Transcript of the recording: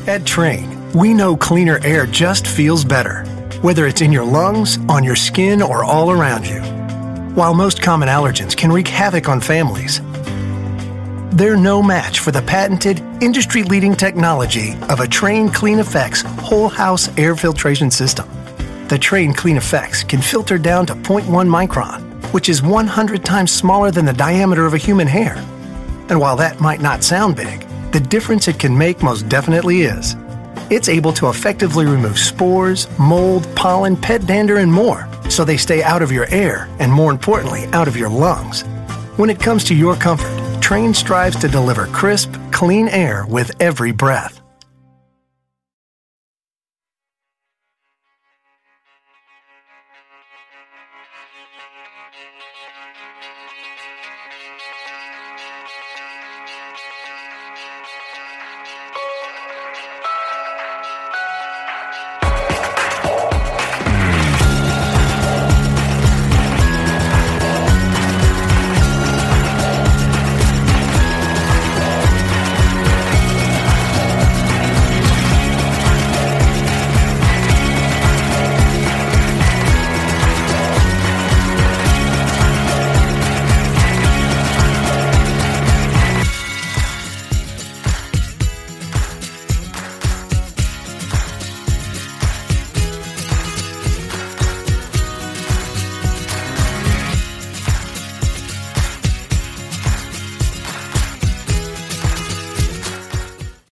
At Trane, we know cleaner air just feels better, whether it's in your lungs, on your skin, or all around you. While most common allergens can wreak havoc on families, they're no match for the patented, industry-leading technology of a Trane Clean Effects whole house air filtration system. The Trane Clean Effects can filter down to 0.1 micron, which is 100 times smaller than the diameter of a human hair. And while that might not sound big, the difference it can make most definitely is. It's able to effectively remove spores, mold, pollen, pet dander, and more, so they stay out of your air and, more importantly, out of your lungs. When it comes to your comfort, Trane strives to deliver crisp, clean air with every breath.